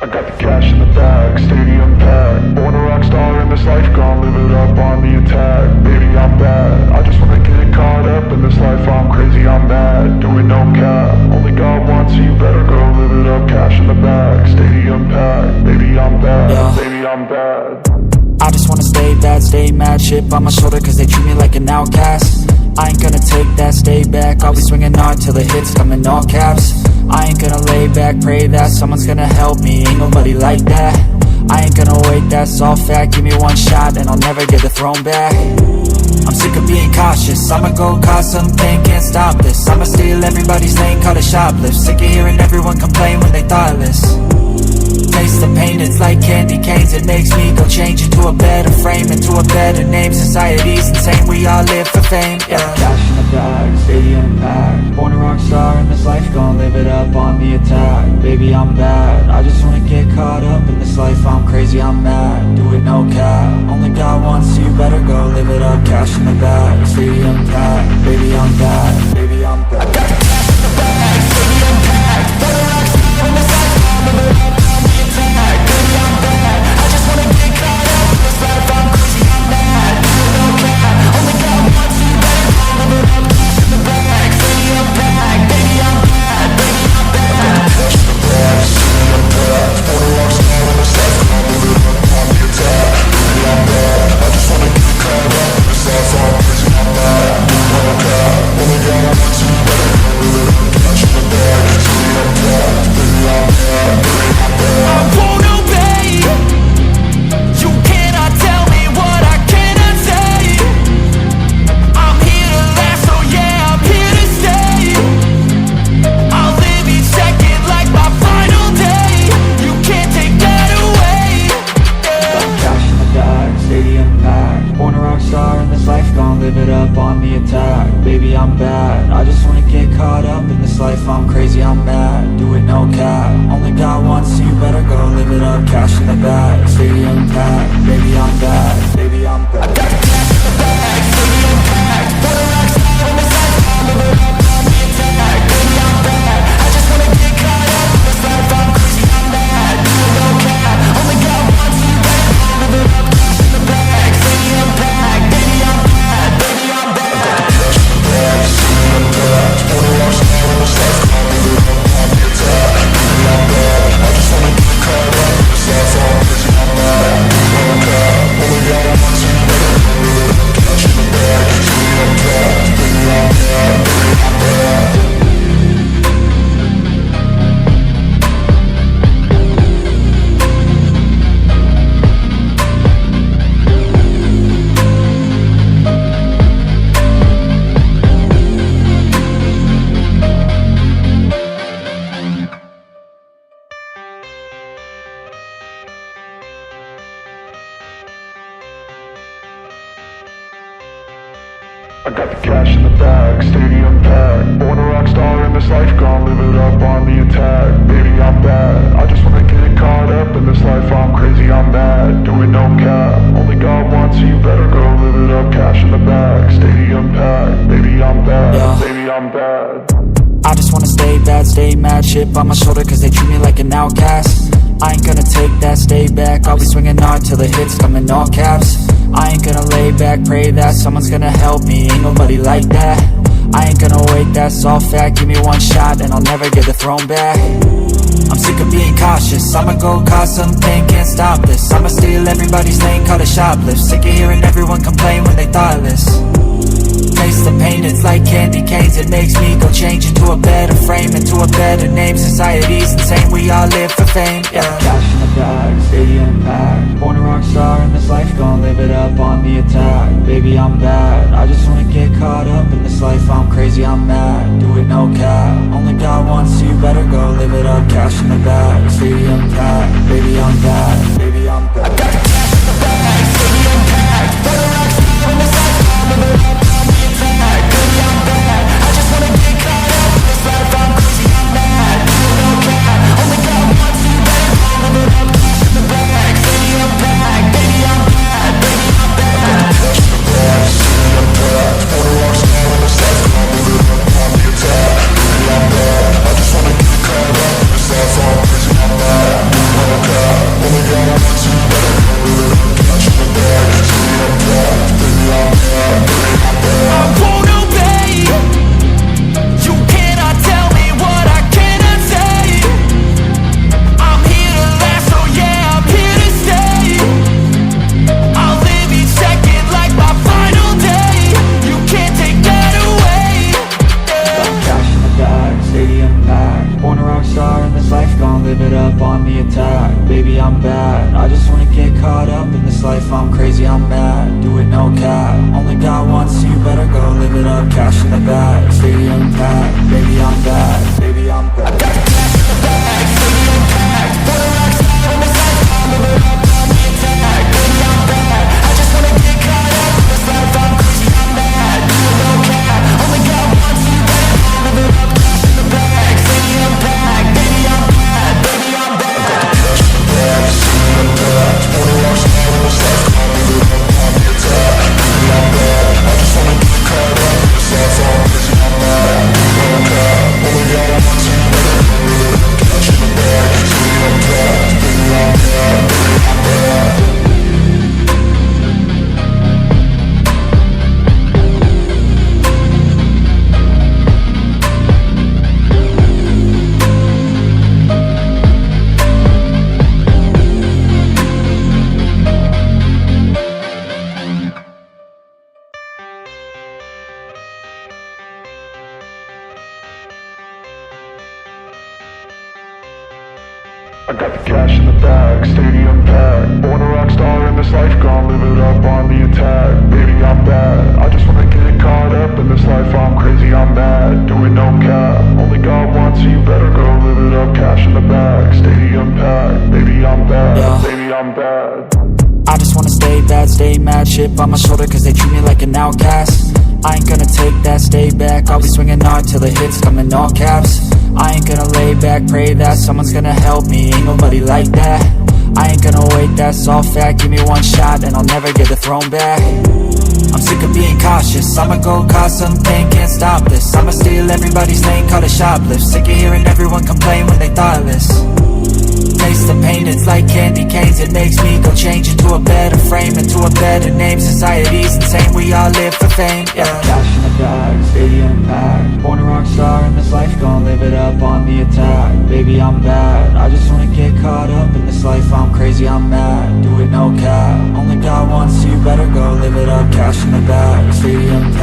I got the cash in the bag, stadium packed. Born a rockstar in this life, gon' live it up on the attack. Baby, I'm bad, I just wanna get caught up in this life. I'm crazy, I'm mad, doing no cap. Only got one, so you better go live it up. Cash in the bag, stadium packed. Baby, I'm bad, baby, I'm bad. I just wanna stay bad, stay mad. Chip on my shoulder cause they treat me like an outcast. I ain't gonna take that, stay back. I'll be swinging hard till the hits come in all caps. I ain't gonna lay back, pray that someone's gonna help me. Ain't nobody like that. I ain't gonna wait, that's all fact. Give me one shot and I'll never get the throne back. I'm sick of being cautious, I'ma go cause something, can't stop this. I'ma steal everybody's lane, call it shoplift. Sick of hearing everyone complain when they thoughtless. Taste the pain, it's like candy canes. It makes me go change into a better frame, into a better name. Society's insane, we all live for fame, yeah. Cash in the bag, stadium packed. Born a rockstar in this life, gon' live it up on the attack. Baby, I'm bad, I just wanna get caught up in this life. I'm crazy, I'm mad, do it no cap. Only got one, so you better go live it up. Cash in the bag, stadium packed. Baby, I'm bad, baby, I'm bad. I got the cash in the bag, stadium packed. Born a rockstar in this life, gon' live it up. Baby, I'm bad, I just wanna get caught up in this life. I'm crazy, I'm mad, do it no cap. Only got one, so you better go live it up. Cash in the bag, stadium packed. Baby, I'm bad, baby, I'm bad. Cash in the bag, stadium packed. Born a rockstar in this life, gon' live it up on the attack. Baby, I'm bad, I just wanna get caught up in this life. I'm crazy, I'm mad, do it no cap. Only got one, so you better go live it up. Cash in the bag, stadium packed. Baby, I'm bad, baby, I'm bad. I won't obey. You cannot tell me what I cannot say. I'm here to last, so yeah, I'm here to stay. I'll live each second like my final day. You can't take that away, yeah. Cash in the bag, stadium packed. Born a rockstar in this life, gon' live it up on the attack. Baby, I'm bad, I just wanna get caught up in this life. I'm crazy, I'm mad, do it no cap. Only got one, so you better go live it up. Cash in the bag, stadium packed. Baby, I'm bad, baby, I'm bad. I got the cash in the bag, stadium packed. Born a rockstar in this life, gon' live it up on the attack. Baby, I'm bad, I just wanna get caught up in this life. I'm crazy, I'm mad, do it no cap. Only got one, so you better go live it up. Cash in the bag, stadium packed. Baby, I'm bad, baby, I'm bad. I got the cash in the bag, stadium packed. Born a rockstar in this life, gon' live it up on the attack. Baby, I'm bad, I just wanna get caught up in this life. I'm crazy, I'm mad, do it no cap. Only got one, so you better go live it up. Cash in the bag, stadium packed. Baby, I'm bad, baby, I'm bad. I got the cash in the bag, stadium packed. Born a rockstar in this life, gon' live it up on the attack. Baby, I'm bad, I just wanna get caught up in this life. I'm crazy, I'm mad, do it no cap. Only got one, so you better go live it up. Cash in the bag, stadium packed. Baby, I'm bad, baby, I'm bad. I just wanna stay bad, stay mad. Chip on my shoulder cause they treat me like an outcast. I ain't gonna take that, stay back. I'll be swinging hard till the hits come in all caps. I ain't gonna lay back, pray that someone's gonna help me. Ain't nobody like that. I ain't gonna wait, that's all fact. Give me one shot and I'll never get the throne back. I'm sick of being cautious, I'ma go cause something, can't stop this. I'ma steal everybody's lane, call it shoplift. Sick of hearing everyone complain when they thoughtless. Taste the pain, it's like candy canes. It makes me go change into a better frame, into a better name. Society's insane, we all live for fame, yeah. Cash in the bag, stadium packed. Born a rockstar in this life, gon' live it up on the attack. Baby, I'm bad, I just wanna get caught up in this life. I'm crazy, I'm mad, do it no cap. Only got one, so you better go live it up. Cash in the bag, stadium packed. Baby, I'm bad, baby, I'm bad. I got the cash in the bag, stadium packed. Born a rockstar in this life, gon' live it up on the attack. Baby, I'm bad, I just wanna get caught up in this life. I'm crazy, I'm mad, do it no cap. Only got one, so you better go live it up. Cash in the bag, stadium packed. Baby, I'm bad, baby, I'm bad. I got the cash in the bag, stadium packed. Born a rockstar in this life, gon' live it up on the attack. Baby, I'm bad, I just wanna get caught up in this life. I'm crazy, I'm mad, do it no I got the cash in the bag, stadium packed. Born a rock star in this life, gon' live it up on the attack. Baby, I'm bad, I just wanna get caught up in this life. I'm crazy, I'm mad, doing no cap. Only God wants you, better go live it up. Cash in the bag, stadium packed. Baby, I'm bad, Yeah. baby, I'm bad. I just wanna stay bad, stay mad, chip on my shoulder cause they treat me like an outcast. I ain't gonna take that, stay back, I'll be swinging hard till the hits come in all caps. I ain't gonna lay back, pray that someone's gonna help me, ain't nobody like that. I ain't gonna wait, that's all fact, give me one shot and I'll never get the throne back. I'm sick of being cautious, I'ma go cause something, can't stop this. I'ma steal everybody's lane, call it shoplift. Sick of hearing everyone complain when they thoughtless. Taste the pain, it's like candy canes. It makes me go change into a better frame, into a better name. Society's insane, we all live for fame, yeah. Cash in the bag, stadium packed. Born a rock star in this life, gon' live it up on the attack. Baby, I'm bad, I just wanna get caught up in this life. I'm crazy, I'm mad, do it no cap. Only God wants you, better go live it up. Cash in the bag, stadium packed.